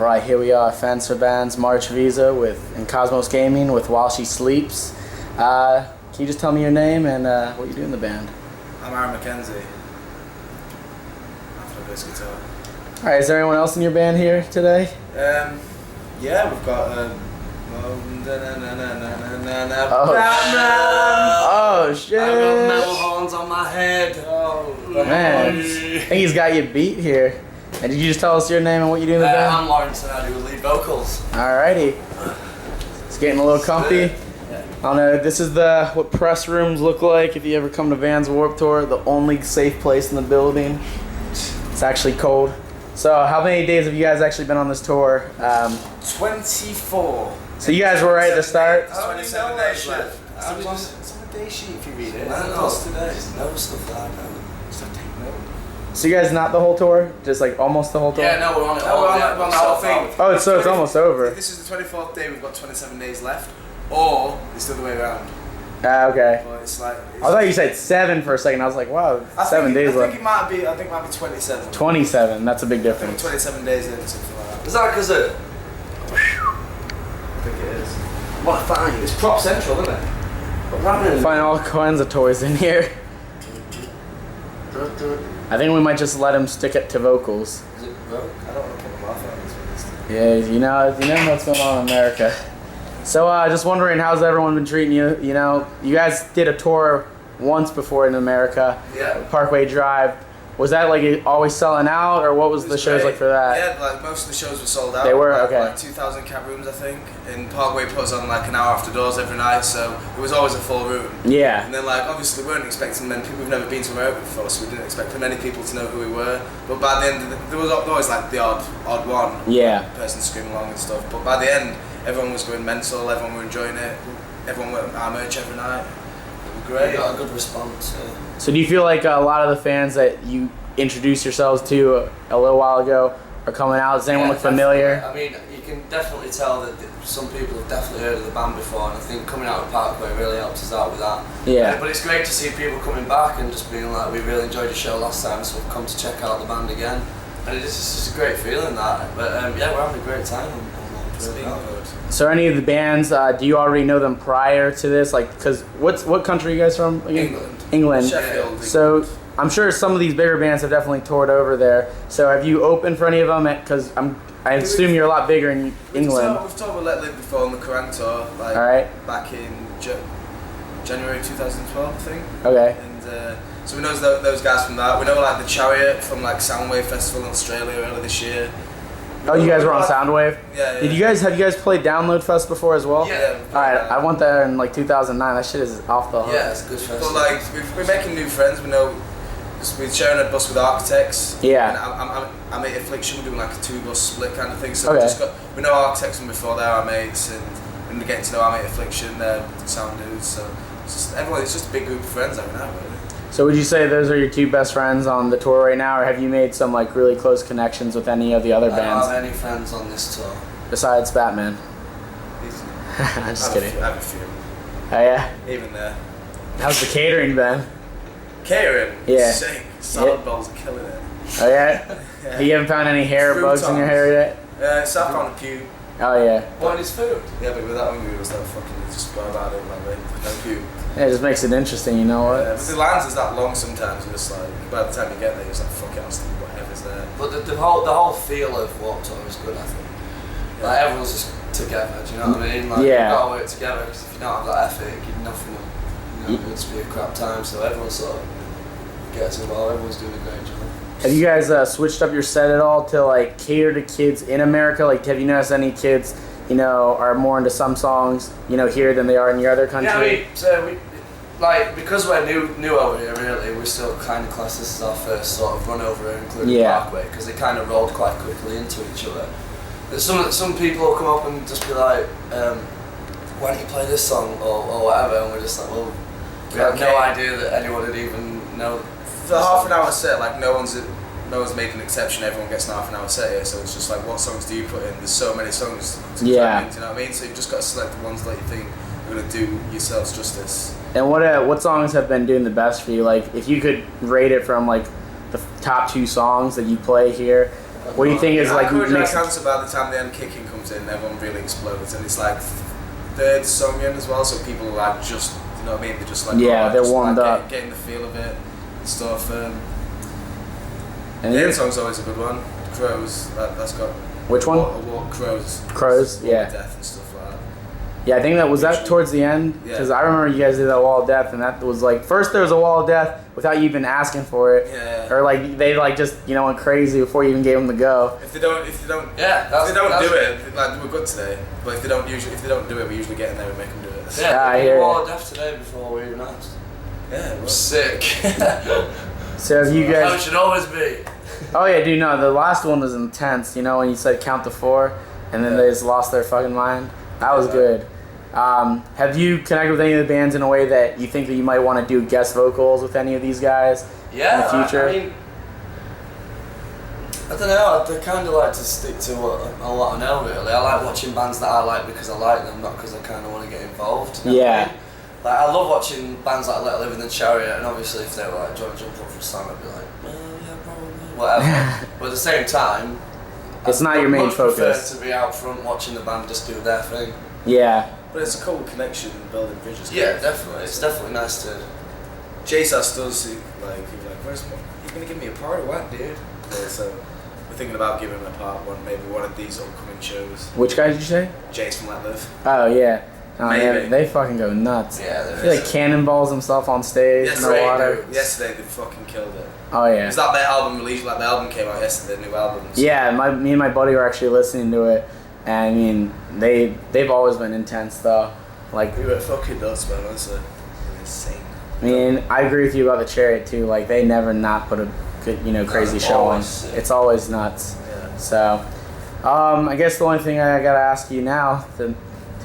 Alright, here we are, Fans for Bands, Trevizo in Cosmos Gaming with While She Sleeps. Can you just tell me your name and what you do in the band? I'm Aaran Mckenzie. After bass guitar. Alright, is there anyone else in your band here today? Yeah, we've got Oh shit! I got metal horns on my head. Oh man, I think he's got you beat here. And did you just tell us your name and what you do in the band? I'm Lawrence and I do lead vocals. Alrighty. It's getting a little comfy. I don't know, this is what press rooms look like if you ever come to Vans Warped Tour, the only safe place in the building. It's actually cold. So how many days have you guys actually been on this tour? 24. So you guys were right at the start? 27 days left. It's on the day sheet if you read it. What's today? No stuff like that. Just take note. So you guys not the whole tour? Just like almost the whole tour? Yeah, no, we're on it. We're on the whole thing. Oh, so it's almost over. This is the 24th day, we've got 27 days left. Or it's the other way around. Okay. But it's like... I thought you said 7 for a second. I was like, wow, 7 days left. I think it might be 27. 27, that's a big difference. 27 days in, something like that. Is that because of... I think it is. What a find. It's prop central, isn't it? But Find all kinds of toys in here. I think we might just let him stick it to vocals. Is it broke? I don't want to put them off on this. Yeah, you know what's going on in America. So just wondering, how's everyone been treating you? You know, you guys did a tour once before in America. Yeah. Parkway Drive. Was that like always selling out, or what was the shows like for that? Yeah, like most of the shows were sold out. They were? Like, Okay. Like 2,000 cap rooms, I think. And Parkway puts on like an hour after doors every night, so it was always a full room. Yeah. And then like obviously we weren't expecting many people. We've never been to America before, so we didn't expect many people to know who we were. But by the end, there was always like the odd one. Yeah. Person screaming along and stuff. But by the end, everyone was going mental. Everyone were enjoying it. Everyone went our merch every night. It was great. We got a good response. So do you feel like a lot of the fans that you introduced yourselves to a little while ago are coming out? Does anyone look familiar? I mean, you can definitely tell that some people have definitely heard of the band before, and I think coming out of Parkway really helps us out with that. Yeah. But it's great to see people coming back and just being like, we really enjoyed your show last time, so we've come to check out the band again. And it's just a great feeling that. But yeah, we're having a great time. It's been good. So any of the bands, do you already know them prior to this? Like, cause what country are you guys from again? England. Sheffield. So I'm sure some of these bigger bands have definitely toured over there. So have you opened for any of them? Because I assume you're a lot bigger in England. We've toured with Let Live before on the Kerrang tour, like back in January 2012, I think. Okay. And so we know those guys from that. We know like the Chariot from like Soundwave Festival in Australia earlier this year. Oh, you guys were on Soundwave? Yeah. Have you guys played Download Fest before as well? Yeah. Alright, I went there in like 2009. That shit is off the hook. Yeah, it's a good festival. But like we're making new friends. We know we're sharing a bus with Architects. Yeah. And I'm at Affliction. We're doing like a 2-bus split kind of thing. So Okay. we know Architects from before. They're our mates, and we're getting to know our mate Affliction. They're sound dudes. So it's just a big group of friends right now, really. So would you say those are your two best friends on the tour right now, or have you made some like really close connections with any of the other bands? I don't have any friends on this tour. Besides Batman? I'm just kidding. I have a few. Oh yeah? Even there. How's the catering been? Catering? Yeah. Sick. Salad bowls are killing it. Oh yeah? Yeah. You haven't found any hair bugs in your hair yet? So I found a pew. Oh yeah. What is food? Yeah, but with that hungry, it was like fucking just go about it like no pew. Yeah, it just makes it interesting, you know what? But the lines is that long sometimes. You're just like by the time you get there, you're just like fuck it, I'll stick whatever's there. But the whole feel of Warped Tour is good, I think. Yeah. Like everyone's just together, do you know what I mean? Like Yeah. you've got to work together, because if you don't have that ethic, you're nothing. You know, it'll just be a crap time. So everyone sort of gets involved. Everyone's doing a great job. Have you guys switched up your set at all to like cater to kids in America? Like, have you noticed any kids, you know, are more into some songs, you know, here than they are in your other country? Yeah, I mean, so we like because we're new over here. Really, we still kind of class this as our first sort of run over here, including Parkway, because they kind of rolled quite quickly into each other. There's some people will come up and just be like, "Why don't you play this song or whatever?" And we're just like, "Well, we have no idea that anyone would even know." For a half an hour set, like no one's made an exception. Everyone gets an half an hour set here, so it's just like, what songs do you put in? There's so many songs to Yeah. do you know what I mean? So you've just got to select the ones that you think are going to do yourselves justice. And what songs have been doing the best for you? Like, if you could rate it from like the top 2 songs that you play here, What do you think is like Courage makes? Cancer, by the time the end kicking comes in, everyone really explodes, and it's like third song in as well, so people are like just, you know what I mean? They're just like They're just warmed like up. getting the feel of it and stuff. And the end song's always a good one. Crows, that's got. Which one? Crows. Crows, yeah. Death and stuff like that. Yeah, I think that was that towards the end because I remember you guys did that wall of death, and that was like first there was a wall of death without you even asking for it, or like they like just went crazy before you even gave them the go. If they don't do it, like we're good today. But if they don't do it, we usually get in there and make them do it. Yeah, I we hear did wall of death today before we even asked. Yeah, it was sick. So have you How it guys? should always be. Oh yeah, dude. No, the last one was intense. You know when you said count to 4, and then they just lost their fucking mind. That was good. Have you connected with any of the bands in a way that you think that you might want to do guest vocals with any of these guys in the future? I mean, I don't know. I kind of like to stick to what I know. Really, I like watching bands that I like because I like them, not because I kind of want to get involved. You know what I mean? Like I love watching bands like Let Live in the Chariot, and obviously if they were like, "Do you want to jump up for a song?" I'd be like, "Yeah, probably." Whatever. But at the same time, it's not your main much focus. prefer to be out front watching the band just do their thing. Yeah. But it's a cool connection building bridges. Yeah, definitely. It's definitely nice to. Jace asked us, he's like, "Where's you gonna give me a part or what, dude?" Yeah, so we're thinking about giving him a part maybe one of these upcoming shows. Which guy did you say? Jace from Let Live. Oh yeah. Oh, Maybe. they fucking go nuts. Yeah, he like cannonballs himself on stage in the water. Yesterday they fucking killed it. Oh yeah. Is that their album release? Like the album came out yesterday, the new albums. Yeah, me and my buddy were actually listening to it, and I mean they've always been intense though. Like we were fucking nuts, man. Honestly, insane. I mean, I agree with you about the Chariot too. Like they never not put a good crazy show on. It's always nuts. Yeah. So, I guess the only thing I gotta ask you now to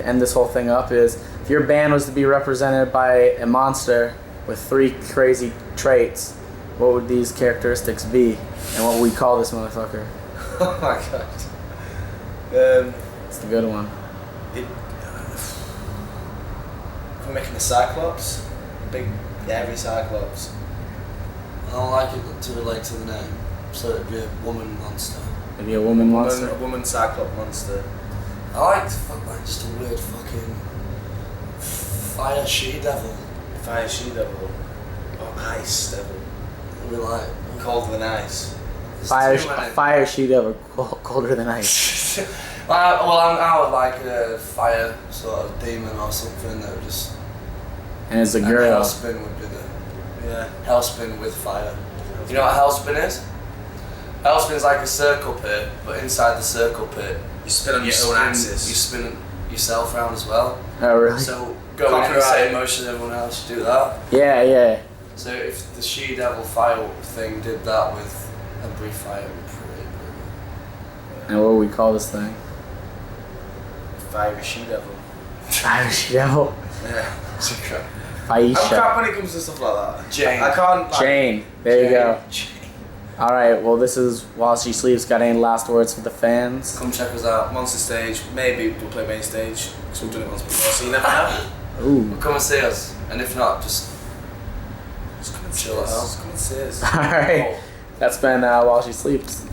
end this whole thing up is if your band was to be represented by a monster with 3 crazy traits, what would these characteristics be, and what would we call this motherfucker? Oh my god. It's the good one. We're making a Cyclops, big hairy Cyclops. I don't like it to relate to the name, so it'd be a woman monster. Maybe a woman monster. A woman Cyclops monster. I like just a weird fucking fire she-devil. Fire she-devil. Or ice devil. It'd be like colder than ice. Fire she-devil, colder than ice. I would like a fire sort of demon or something that would just. And it's a girl. Hellspin would be the. Yeah. Hellspin with fire. You know what Hellspin is? Hellspin's like a circle pit, but inside the circle pit, you spin on your own axis. You spin yourself around as well. Oh really? So go in the same motion as everyone else, do that. Yeah, yeah. So if the she-devil fire thing did that with a brief fire, it would be pretty good. And what would we call this thing? Fire she-devil. Fire she-devil. Yeah. Faisha. I'm crap when it comes to stuff like that. Jane. I can't. Like, Jane. There you go. Jane. All right. Well, this is While She Sleeps. Got any last words for the fans? Come check us out. Monster stage. Maybe we'll play main stage because we've done it once before. So you never know. Ooh. Come and see us, and if not, just come and chill see out. us. Come and see us. All right. That's been While She Sleeps.